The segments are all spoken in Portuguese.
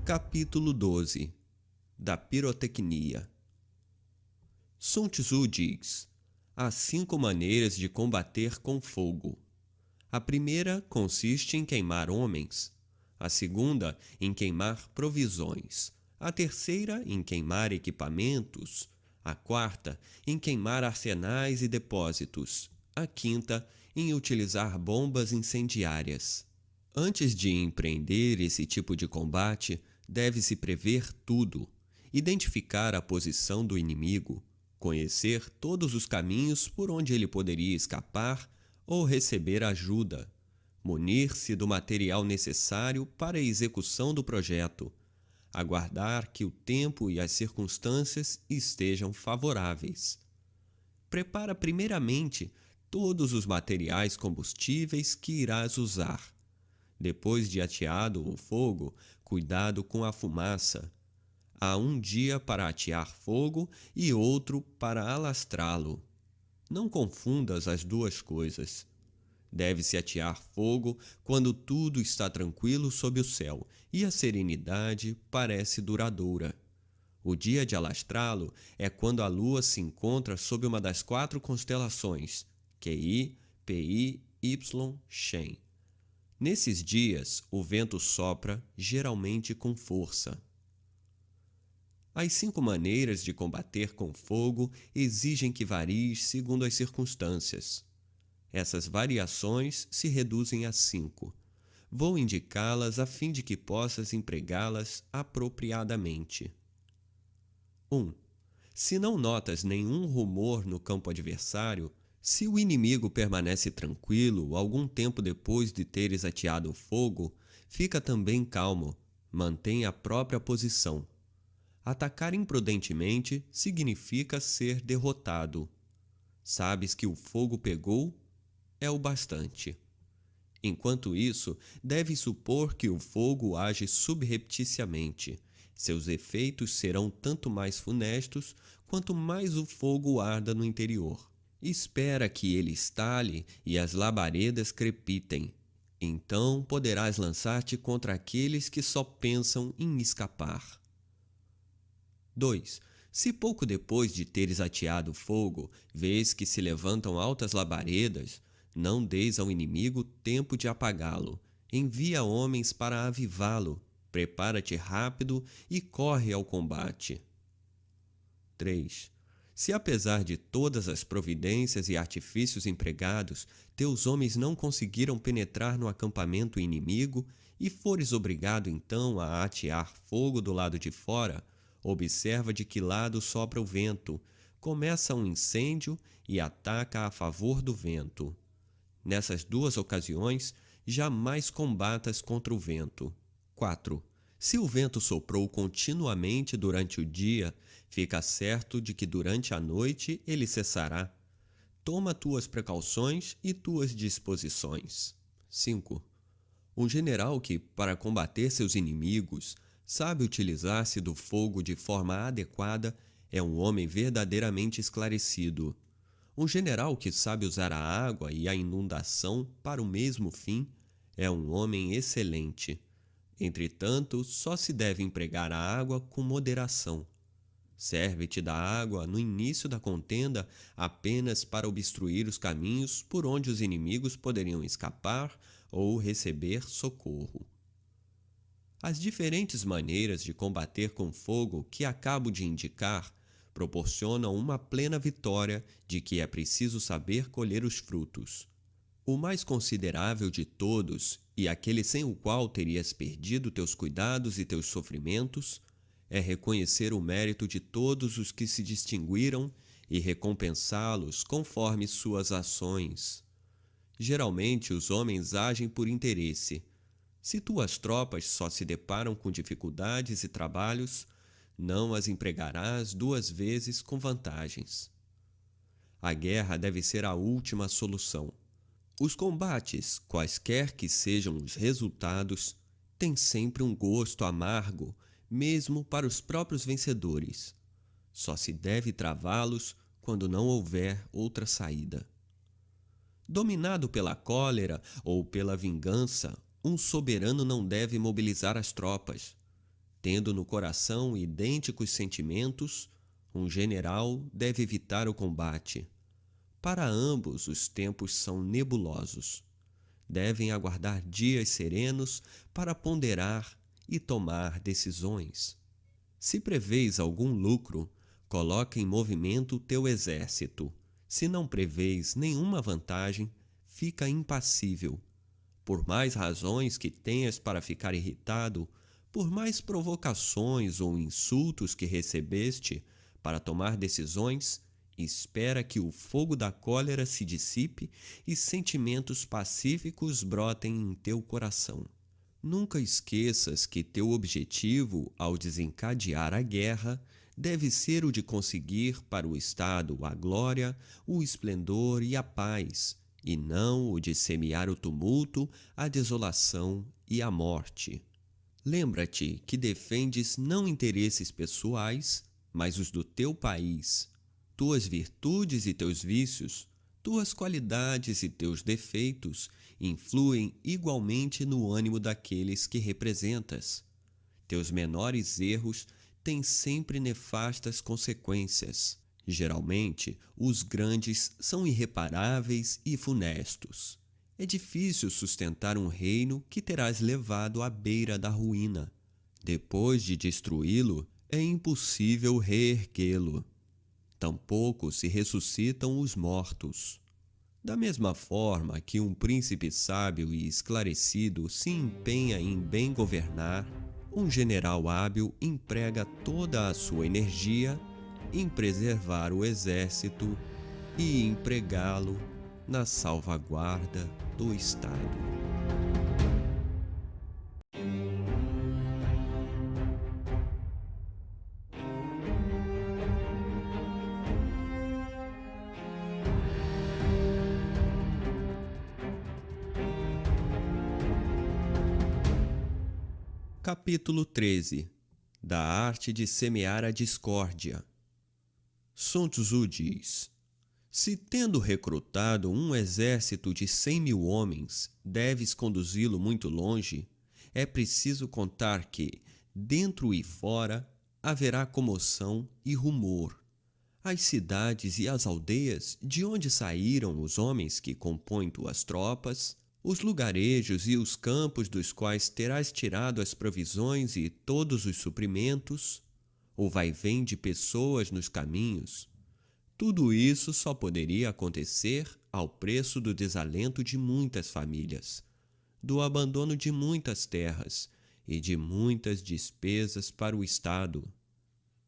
Capítulo 12 da pirotecnia. Sun Tzu diz: há 5 maneiras de combater com fogo. A primeira consiste em queimar homens, a segunda em queimar provisões, a terceira em queimar equipamentos, a quarta em queimar arsenais e depósitos, a quinta em utilizar bombas incendiárias. Antes de empreender esse tipo de combate, deve-se prever tudo, identificar a posição do inimigo, conhecer todos os caminhos por onde ele poderia escapar ou receber ajuda, munir-se do material necessário para a execução do projeto, aguardar que o tempo e as circunstâncias estejam favoráveis. Prepara primeiramente todos os materiais combustíveis que irás usar. Depois de ateado o fogo, cuidado com a fumaça. Há um dia para atear fogo e outro para alastrá-lo. Não confundas as duas coisas. Deve-se atear fogo quando tudo está tranquilo sob o céu e a serenidade parece duradoura. O dia de alastrá-lo é quando a lua se encontra sob uma das 4 constelações, QI, PI, Y, Shen. Nesses dias, o vento sopra, geralmente com força. As 5 maneiras de combater com fogo exigem que varies segundo as circunstâncias. Essas variações se reduzem a 5. Vou indicá-las a fim de que possas empregá-las apropriadamente. 1. Se não notas nenhum rumor no campo adversário, se o inimigo permanece tranquilo algum tempo depois de teres ateado o fogo, fica também calmo, mantém a própria posição. Atacar imprudentemente significa ser derrotado. Sabes que o fogo pegou? É o bastante. Enquanto isso, deves supor que o fogo age subrepticiamente. Seus efeitos serão tanto mais funestos quanto mais o fogo arda no interior. Espera que ele estale e as labaredas crepitem. Então poderás lançar-te contra aqueles que só pensam em escapar. 2. Se pouco depois de teres ateado o fogo, vês que se levantam altas labaredas, não deis ao inimigo tempo de apagá-lo. Envia homens para avivá-lo. Prepara-te rápido e corre ao combate. 3. Se apesar de todas as providências e artifícios empregados, teus homens não conseguiram penetrar no acampamento inimigo e fores obrigado então a atear fogo do lado de fora, observa de que lado sopra o vento, começa um incêndio e ataca a favor do vento. Nessas 2 ocasiões, jamais combatas contra o vento. 4. Se o vento soprou continuamente durante o dia, fica certo de que durante a noite ele cessará. Toma tuas precauções e tuas disposições. 5. Um general que, para combater seus inimigos, sabe utilizar-se do fogo de forma adequada é um homem verdadeiramente esclarecido. Um general que sabe usar a água e a inundação para o mesmo fim é um homem excelente. Entretanto, só se deve empregar a água com moderação. Serve-te da água no início da contenda apenas para obstruir os caminhos por onde os inimigos poderiam escapar ou receber socorro. As diferentes maneiras de combater com fogo que acabo de indicar proporcionam uma plena vitória de que é preciso saber colher os frutos. O mais considerável de todos, e aquele sem o qual terias perdido teus cuidados e teus sofrimentos, é reconhecer o mérito de todos os que se distinguiram e recompensá-los conforme suas ações. Geralmente os homens agem por interesse. Se tuas tropas só se deparam com dificuldades e trabalhos, não as empregarás 2 vezes com vantagens. A guerra deve ser a última solução. Os combates, quaisquer que sejam os resultados, têm sempre um gosto amargo, mesmo para os próprios vencedores. Só se deve travá-los quando não houver outra saída. Dominado pela cólera ou pela vingança, um soberano não deve mobilizar as tropas. Tendo no coração idênticos sentimentos, um general deve evitar o combate. Para ambos, os tempos são nebulosos. Devem aguardar dias serenos para ponderar e tomar decisões. Se prevês algum lucro, coloca em movimento teu exército. Se não prevês nenhuma vantagem, fica impassível. Por mais razões que tenhas para ficar irritado, por mais provocações ou insultos que recebeste para tomar decisões, espera que o fogo da cólera se dissipe e sentimentos pacíficos brotem em teu coração. Nunca esqueças que teu objetivo, ao desencadear a guerra, deve ser o de conseguir para o Estado a glória, o esplendor e a paz, e não o de semear o tumulto, a desolação e a morte. Lembra-te que defendes não interesses pessoais, mas os do teu país. Tuas virtudes e teus vícios, tuas qualidades e teus defeitos influem igualmente no ânimo daqueles que representas. Teus menores erros têm sempre nefastas consequências. Geralmente, os grandes são irreparáveis e funestos. É difícil sustentar um reino que terás levado à beira da ruína. Depois de destruí-lo, é impossível reerguê-lo. Tampouco se ressuscitam os mortos. Da mesma forma que um príncipe sábio e esclarecido se empenha em bem governar, um general hábil emprega toda a sua energia em preservar o exército e empregá-lo na salvaguarda do Estado. Capítulo 13. Da arte de semear a discórdia. Sun Tzu diz: se tendo recrutado um exército de 100.000 homens, deves conduzi-lo muito longe, é preciso contar que, dentro e fora, haverá comoção e rumor. As cidades e as aldeias de onde saíram os homens que compõem tuas tropas, os lugarejos e os campos dos quais terás tirado as provisões e todos os suprimentos, o vai-vem de pessoas nos caminhos, tudo isso só poderia acontecer ao preço do desalento de muitas famílias, do abandono de muitas terras e de muitas despesas para o Estado.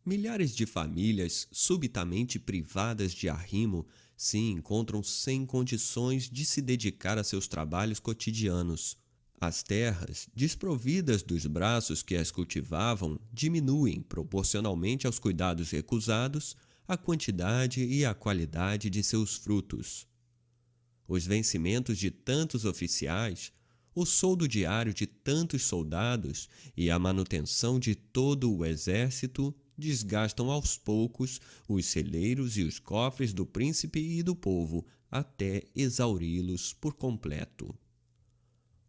Milhares de famílias subitamente privadas de arrimo se encontram sem condições de se dedicar a seus trabalhos cotidianos. As terras, desprovidas dos braços que as cultivavam, diminuem, proporcionalmente aos cuidados recusados, a quantidade e a qualidade de seus frutos. Os vencimentos de tantos oficiais, o soldo diário de tantos soldados e a manutenção de todo o exército desgastam aos poucos os celeiros e os cofres do príncipe e do povo até exauri-los por completo.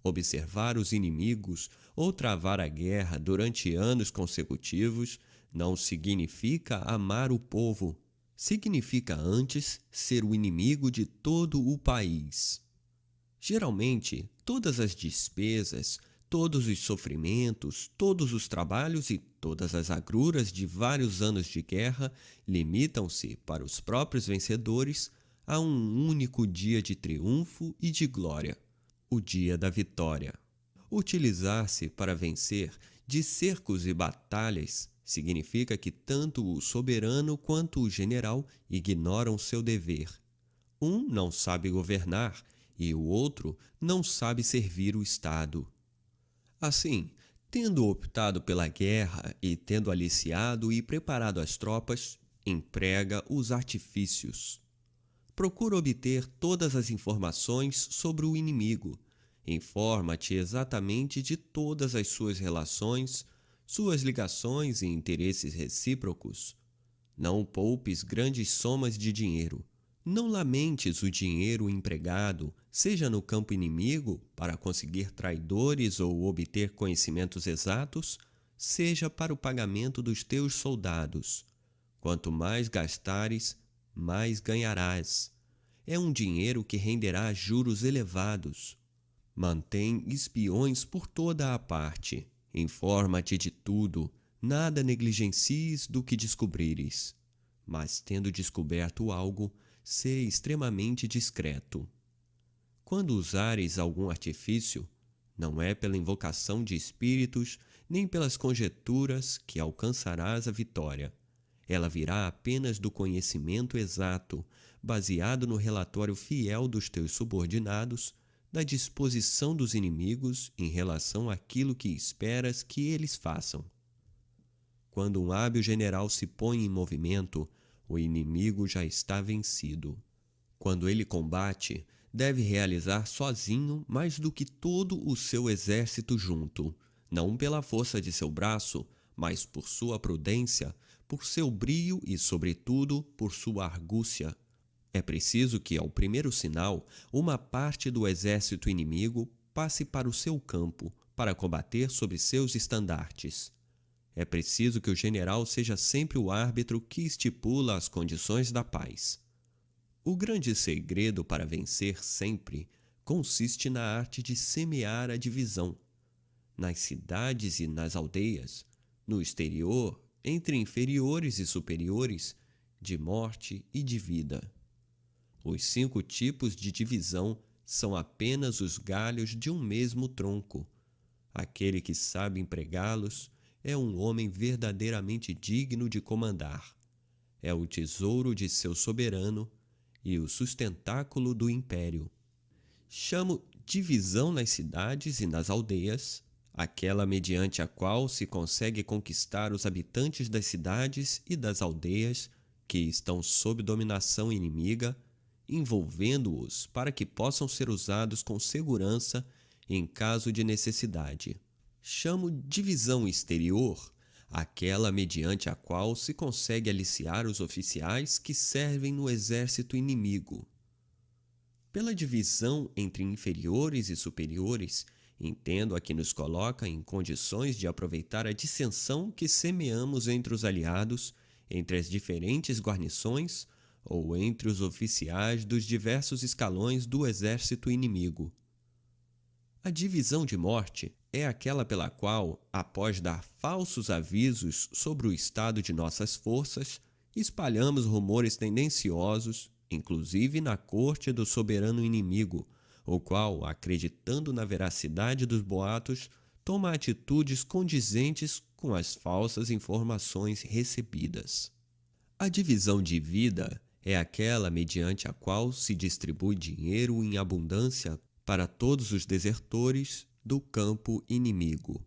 Observar os inimigos ou travar a guerra durante anos consecutivos não significa amar o povo, significa antes ser o inimigo de todo o país. Geralmente, todas as despesas, todos os sofrimentos, todos os trabalhos e todas as agruras de vários anos de guerra limitam-se, para os próprios vencedores, a um único dia de triunfo e de glória, o dia da vitória. Utilizar-se para vencer de cercos e batalhas significa que tanto o soberano quanto o general ignoram seu dever. Um não sabe governar e o outro não sabe servir o Estado. Assim, tendo optado pela guerra e tendo aliciado e preparado as tropas, emprega os artifícios. Procura obter todas as informações sobre o inimigo. Informa-te exatamente de todas as suas relações, suas ligações e interesses recíprocos. Não poupes grandes somas de dinheiro. Não lamentes o dinheiro empregado, seja no campo inimigo, para conseguir traidores ou obter conhecimentos exatos, seja para o pagamento dos teus soldados. Quanto mais gastares, mais ganharás. É um dinheiro que renderá juros elevados. Mantém espiões por toda a parte. Informa-te de tudo, nada negligencies do que descobrires. Mas, tendo descoberto algo, sê extremamente discreto. Quando usares algum artifício, não é pela invocação de espíritos, nem pelas conjecturas que alcançarás a vitória. Ela virá apenas do conhecimento exato, baseado no relatório fiel dos teus subordinados, da disposição dos inimigos em relação àquilo que esperas que eles façam. Quando um hábil general se põe em movimento, o inimigo já está vencido. Quando ele combate, deve realizar sozinho mais do que todo o seu exército junto, não pela força de seu braço, mas por sua prudência, por seu brio e, sobretudo, por sua argúcia. É preciso que, ao primeiro sinal, uma parte do exército inimigo passe para o seu campo, para combater sob seus estandartes. É preciso que o general seja sempre o árbitro que estipula as condições da paz. O grande segredo para vencer sempre consiste na arte de semear a divisão. Nas cidades e nas aldeias, no exterior, entre inferiores e superiores, de morte e de vida. Os 5 tipos de divisão são apenas os galhos de um mesmo tronco. Aquele que sabe empregá-los é um homem verdadeiramente digno de comandar. É o tesouro de seu soberano e o sustentáculo do império. Chamo divisão nas cidades e nas aldeias, aquela mediante a qual se consegue conquistar os habitantes das cidades e das aldeias que estão sob dominação inimiga, envolvendo-os para que possam ser usados com segurança em caso de necessidade. Chamo divisão exterior aquela mediante a qual se consegue aliciar os oficiais que servem no exército inimigo. Pela divisão entre inferiores e superiores, entendo a que nos coloca em condições de aproveitar a dissensão que semeamos entre os aliados, entre as diferentes guarnições ou entre os oficiais dos diversos escalões do exército inimigo. A divisão de morte é aquela pela qual, após dar falsos avisos sobre o estado de nossas forças, espalhamos rumores tendenciosos, inclusive na corte do soberano inimigo, o qual, acreditando na veracidade dos boatos, toma atitudes condizentes com as falsas informações recebidas. A divisão de vida é aquela mediante a qual se distribui dinheiro em abundância para todos os desertores do campo inimigo.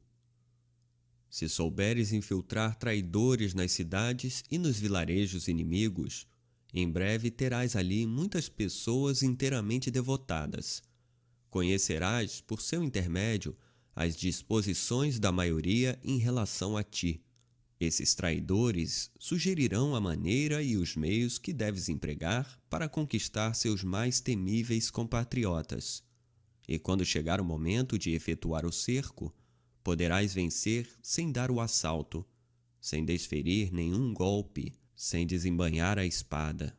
Se souberes infiltrar traidores nas cidades e nos vilarejos inimigos, em breve terás ali muitas pessoas inteiramente devotadas. Conhecerás, por seu intermédio, as disposições da maioria em relação a ti. Esses traidores sugerirão a maneira e os meios que deves empregar para conquistar seus mais temíveis compatriotas. E quando chegar o momento de efetuar o cerco, poderás vencer sem dar o assalto, sem desferir nenhum golpe, sem desembainhar a espada.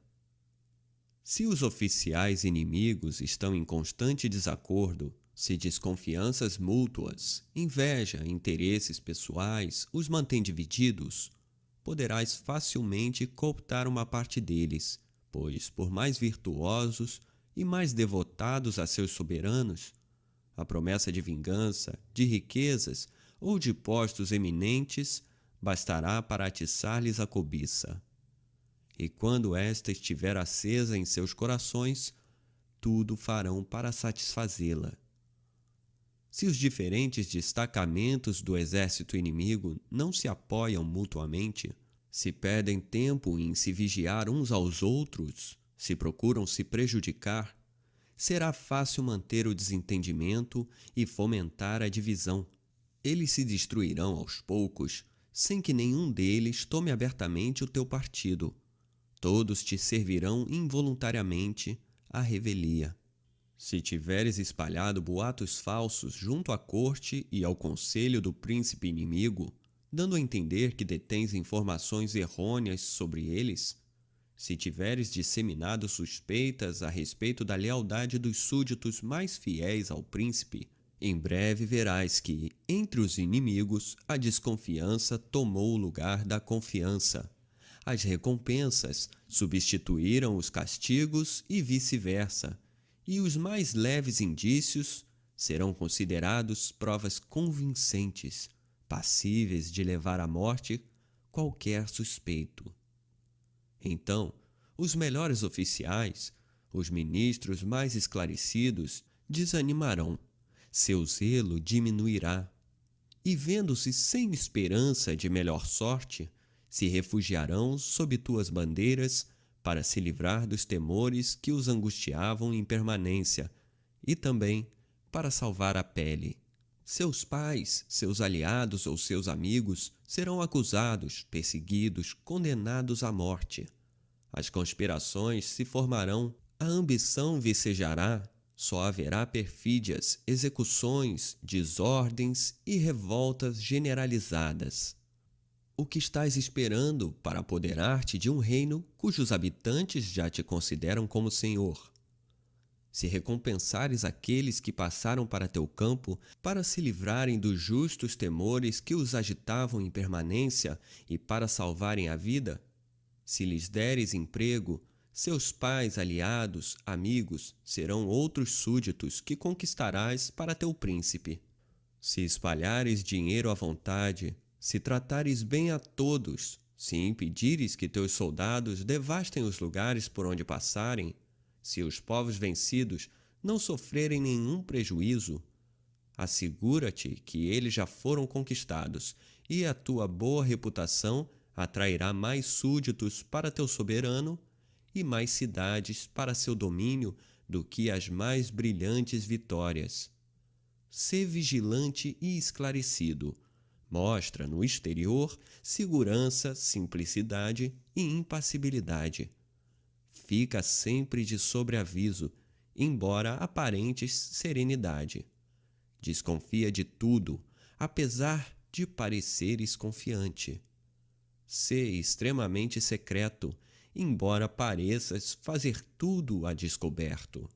Se os oficiais inimigos estão em constante desacordo, se desconfianças mútuas, inveja, interesses pessoais os mantêm divididos, poderás facilmente cooptar uma parte deles, pois, por mais virtuosos e mais devotados a seus soberanos, a promessa de vingança, de riquezas ou de postos eminentes bastará para atiçar-lhes a cobiça. E quando esta estiver acesa em seus corações, tudo farão para satisfazê-la. Se os diferentes destacamentos do exército inimigo não se apoiam mutuamente, se perdem tempo em se vigiar uns aos outros, se procuram se prejudicar, será fácil manter o desentendimento e fomentar a divisão. Eles se destruirão aos poucos, sem que nenhum deles tome abertamente o teu partido. Todos te servirão involuntariamente à revelia. Se tiveres espalhado boatos falsos junto à corte e ao conselho do príncipe inimigo, dando a entender que detens informações errôneas sobre eles? Se tiveres disseminado suspeitas a respeito da lealdade dos súditos mais fiéis ao príncipe, em breve verás que, entre os inimigos, a desconfiança tomou o lugar da confiança. As recompensas substituíram os castigos e vice-versa, e os mais leves indícios serão considerados provas convincentes, passíveis de levar à morte qualquer suspeito. Então, os melhores oficiais, os ministros mais esclarecidos, desanimarão, seu zelo diminuirá, e vendo-se sem esperança de melhor sorte, se refugiarão sob tuas bandeiras para se livrar dos temores que os angustiavam em permanência e também para salvar a pele. Seus pais, seus aliados ou seus amigos serão acusados, perseguidos, condenados à morte. As conspirações se formarão, a ambição vicejará, só haverá perfídias, execuções, desordens e revoltas generalizadas. O que estás esperando para apoderar-te de um reino cujos habitantes já te consideram como senhor? Se recompensares aqueles que passaram para teu campo para se livrarem dos justos temores que os agitavam em permanência e para salvarem a vida, se lhes deres emprego, seus pais, aliados, amigos, serão outros súditos que conquistarás para teu príncipe. Se espalhares dinheiro à vontade, se tratares bem a todos, se impedires que teus soldados devastem os lugares por onde passarem, se os povos vencidos não sofrerem nenhum prejuízo, assegura-te que eles já foram conquistados e a tua boa reputação atrairá mais súditos para teu soberano e mais cidades para seu domínio do que as mais brilhantes vitórias. Sê vigilante e esclarecido. Mostra no exterior segurança, simplicidade e impassibilidade. Fica sempre de sobreaviso, embora aparentes serenidade. Desconfia de tudo, apesar de pareceres confiante. Sê extremamente secreto, embora pareças fazer tudo a descoberto.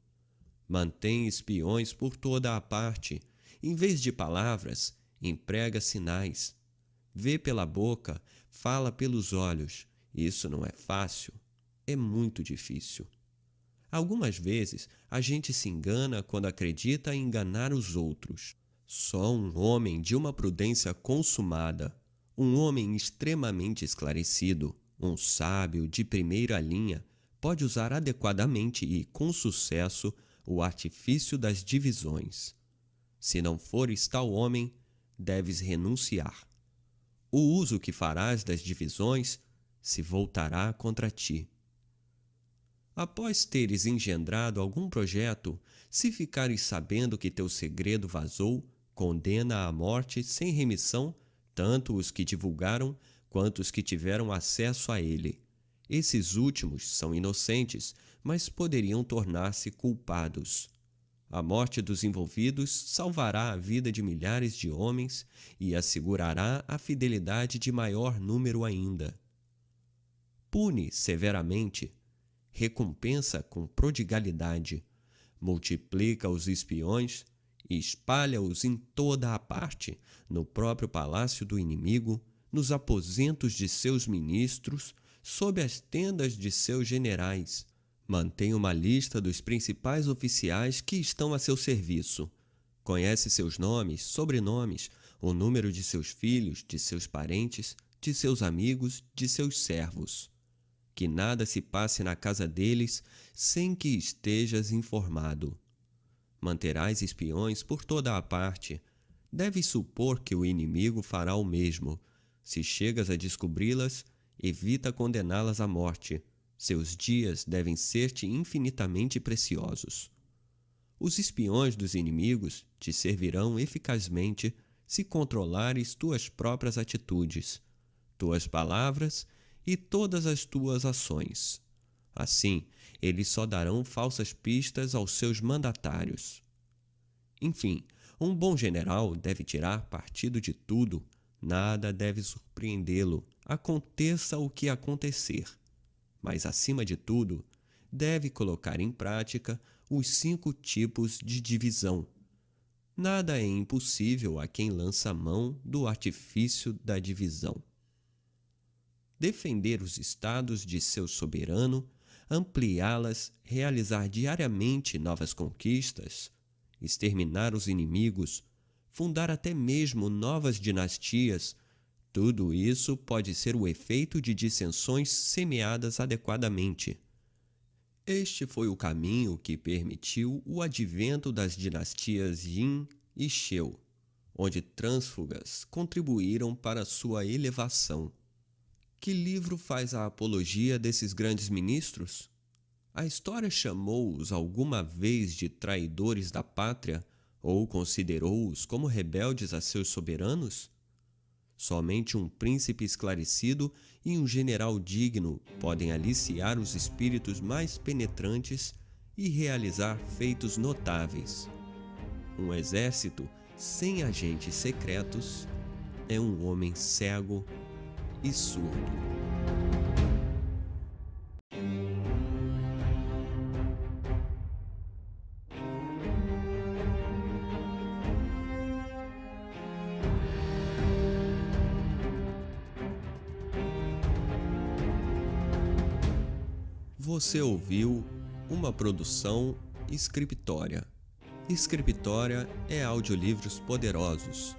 Mantém espiões por toda a parte. Em vez de palavras, emprega sinais. Vê pela boca, fala pelos olhos. Isso não é fácil. É muito difícil. Algumas vezes a gente se engana quando acredita em enganar os outros. Só um homem de uma prudência consumada, um homem extremamente esclarecido, um sábio de primeira linha, pode usar adequadamente e com sucesso o artifício das divisões. Se não fores tal homem, deves renunciar. O uso que farás das divisões se voltará contra ti. Após teres engendrado algum projeto, se ficares sabendo que teu segredo vazou, condena à morte sem remissão tanto os que divulgaram quanto os que tiveram acesso a ele. Esses últimos são inocentes, mas poderiam tornar-se culpados. A morte dos envolvidos salvará a vida de milhares de homens e assegurará a fidelidade de maior número ainda. Pune severamente, recompensa com prodigalidade, multiplica os espiões e espalha-os em toda a parte, no próprio palácio do inimigo, nos aposentos de seus ministros, sob as tendas de seus generais. Mantém uma lista dos principais oficiais que estão a seu serviço. Conhece seus nomes, sobrenomes, o número de seus filhos, de seus parentes, de seus amigos, de seus servos. Que nada se passe na casa deles sem que estejas informado. Manterás espiões por toda a parte. Deves supor que o inimigo fará o mesmo. Se chegas a descobri-las, evita condená-las à morte. Seus dias devem ser-te infinitamente preciosos. Os espiões dos inimigos te servirão eficazmente se controlares tuas próprias atitudes, tuas palavras e todas as tuas ações. Assim, eles só darão falsas pistas aos seus mandatários. Enfim, um bom general deve tirar partido de tudo, Nada deve surpreendê-lo, aconteça o que acontecer. Mas, acima de tudo, deve colocar em prática os 5 tipos de divisão. Nada é impossível a quem lança a mão do artifício da divisão. Defender os estados de seu soberano, ampliá-las, realizar diariamente novas conquistas, exterminar os inimigos, fundar até mesmo novas dinastias, tudo isso pode ser o efeito de dissensões semeadas adequadamente. Este foi o caminho que permitiu o advento das dinastias Yin e Shou, onde trânsfugas contribuíram para sua elevação. Que livro faz a apologia desses grandes ministros? A história chamou-os alguma vez de traidores da pátria ou considerou-os como rebeldes a seus soberanos? Somente um príncipe esclarecido e um general digno podem aliciar os espíritos mais penetrantes e realizar feitos notáveis. Um exército sem agentes secretos é um homem cego e surdo. Você ouviu uma produção Scriptória. Scriptória é audiolivros poderosos.